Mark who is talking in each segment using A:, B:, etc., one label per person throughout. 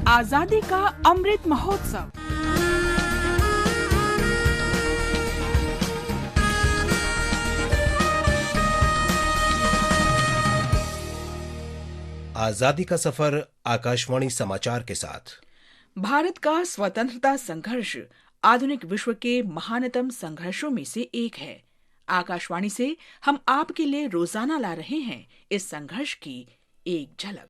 A: आजादी का अमृत महोत्सव।
B: आजादी का सफर आकाशवाणी समाचार के साथ।
A: भारत का स्वतंत्रता संघर्ष आधुनिक विश्व के महानतम संघर्षों में से एक है। आकाशवाणी से हम आपके लिए रोजाना ला रहे हैं इस संघर्ष की एक झलक।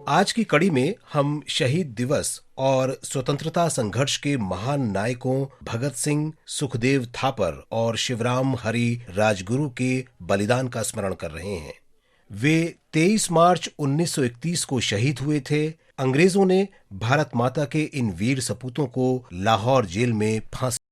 B: आज की कड़ी में हम शहीद दिवस और स्वतंत्रता संघर्ष के महान नायकों भगत सिंह, सुखदेव थापर और शिवराम हरि राजगुरु के बलिदान का स्मरण कर रहे हैं। वे 23 मार्च 1931 को शहीद हुए थे। अंग्रेजों ने भारत माता के इन वीर सपूतों को लाहौर जेल में फांसी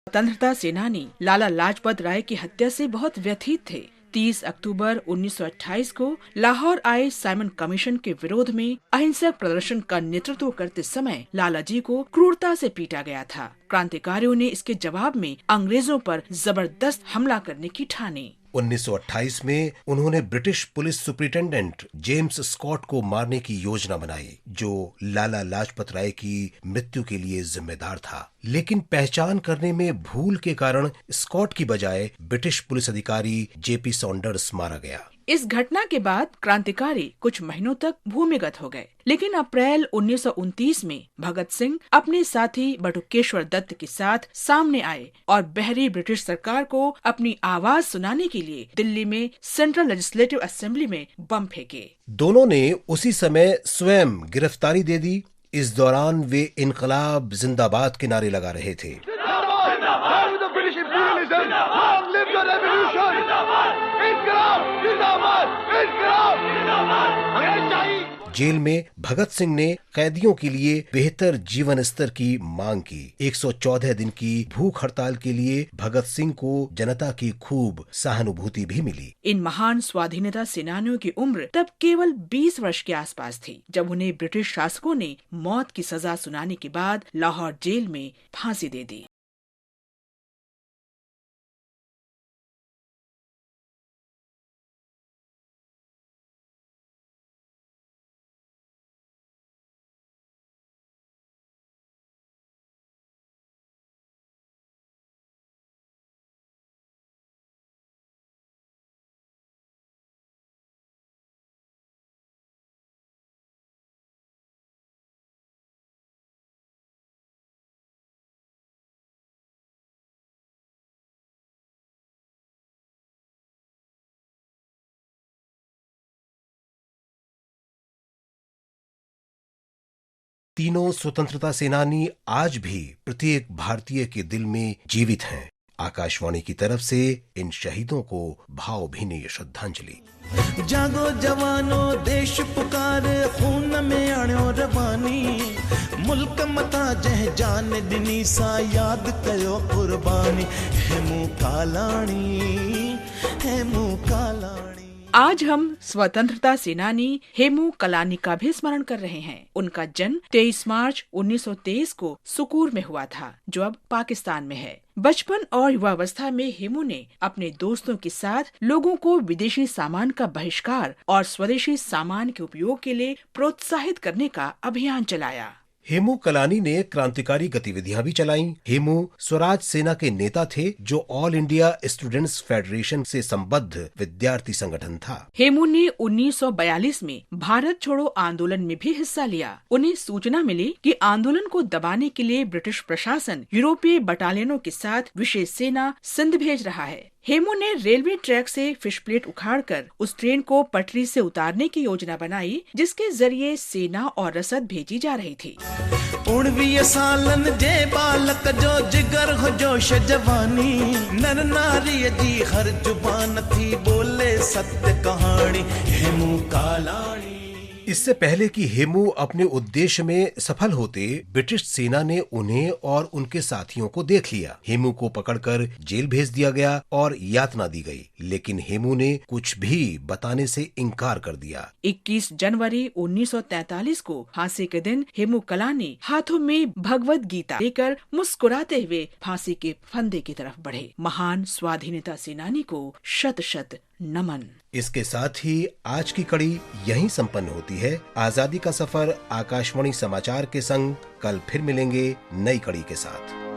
A: स्वतंत्रता सेनानी लाला लाजपत राय की हत्या से बहुत व्यथित थे। 30 अक्टूबर 1928 को लाहौर आए साइमन कमीशन के विरोध में अहिंसक प्रदर्शन का नेतृत्व करते समय लाला जी को क्रूरता से पीटा गया था। क्रांतिकारियों ने इसके जवाब में अंग्रेजों पर जबरदस्त हमला करने की ठानी।
B: 1928 में उन्होंने British police superintendent James Scott को मारने की योजना बनाई, जो लाला लाजपत राय की मृत्यु के लिए जिम्मेदार था। लेकिन पहचान करने में भूल के कारण स्कॉट की बजाय ब्रिटिश पुलिस अधिकारी जेपी सॉन्डर्स मारा गया।
A: इस घटना के बाद क्रांतिकारी कुछ महीनों तक भूमिगत हो गए, लेकिन अप्रैल 1929 में भगत सिंह अपने साथी बटुकेश्वर दत्त के साथ सामने आए और बहरी ब्रिटिश सरकार को अपनी आवाज सुनाने के लिए दिल्ली में सेंट्रल लेजिस्लेटिव असेंबली में बम फेंके।
B: दोनों ने उसी समय स्वयं गिरफ्तारी दे दी। इस दौरान वे इनकलाब जिंदाबाद के नारे लगा रहे थे। जेल में भगत सिंह ने कैदियों के लिए बेहतर जीवन स्तर की मांग की। 114 दिन की भूख हड़ताल के लिए भगत सिंह को जनता की खूब सहानुभूति भी मिली।
A: इन महान स्वाधीनता सेनानियों की उम्र तब केवल 20 वर्ष के आसपास थी, जब उन्हें ब्रिटिश शासकों ने मौत की सजा सुनाने के बाद लाहौर जेल में फांसी दे दी।
B: तीनों स्वतंत्रता सेनानी आज भी प्रत्येक भारतीय के दिल में जीवित हैं। आकाशवाणी की तरफ से इन शहीदों को भावभीनी श्रद्धांजलि।
C: जागो जवानो देश पुकारे खून में अणो रवानी मुल्क मता जह जान दिनी सा याद कयो कुर्बानी हेमू कालाणी।
A: आज हम स्वतंत्रता सेनानी हेमू कलानी का भी स्मरण कर रहे हैं। उनका जन्म 23 मार्च 1923 को सुकूर में हुआ था, जो अब पाकिस्तान में है। बचपन और युवावस्था में हेमू ने अपने दोस्तों के साथ लोगों को विदेशी सामान का बहिष्कार और स्वदेशी सामान के उपयोग के लिए प्रोत्साहित करने का अभियान चलाया।
B: हेमू कलानी ने क्रांतिकारी गतिविधियां भी चलाईं। हेमू स्वराज सेना के नेता थे, जो ऑल इंडिया स्टूडेंट्स फेडरेशन से संबद्ध विद्यार्थी संगठन था।
A: हेमू ने 1942 में भारत छोड़ो आंदोलन में भी हिस्सा लिया। उन्हें सूचना मिली कि आंदोलन को दबाने के लिए ब्रिटिश प्रशासन यूरोपीय बटालियनों के साथ विशेष सेना सिंध भेज रहा है। हेमू ने रेलवे ट्रैक से फिश प्लेट उखाड़कर उस ट्रेन को पटरी से उतारने की योजना बनाई, जिसके जरिए सेना और रसद भेजी जा रही थी।
C: 19 सालन जे बालक जो जिगर हो जोश जवानी, नर नारी जी हर जुबान थी बोले सत्य कहानी, हेमू कालाणी।
B: इससे पहले कि हेमू अपने उद्देश्य में सफल होते, ब्रिटिश सेना ने उन्हें और उनके साथियों को देख लिया। हेमू को पकड़कर जेल भेज दिया गया और यातना दी गई, लेकिन हेमू ने कुछ भी बताने से इनकार कर दिया।
A: 21 जनवरी 1943 को फांसी के दिन हेमू कलानी हाथों में भगवत गीता लेकर मुस्कुराते हुए फांसी के फंदे की तरफ बढ़े। महान स्वाधीनता सेनानी को शत शत नमन।
B: इसके साथ ही आज की कड़ी यहीं संपन्न होती है। आजादी का सफर आकाशवाणी समाचार के संग कल फिर मिलेंगे नई कड़ी के साथ।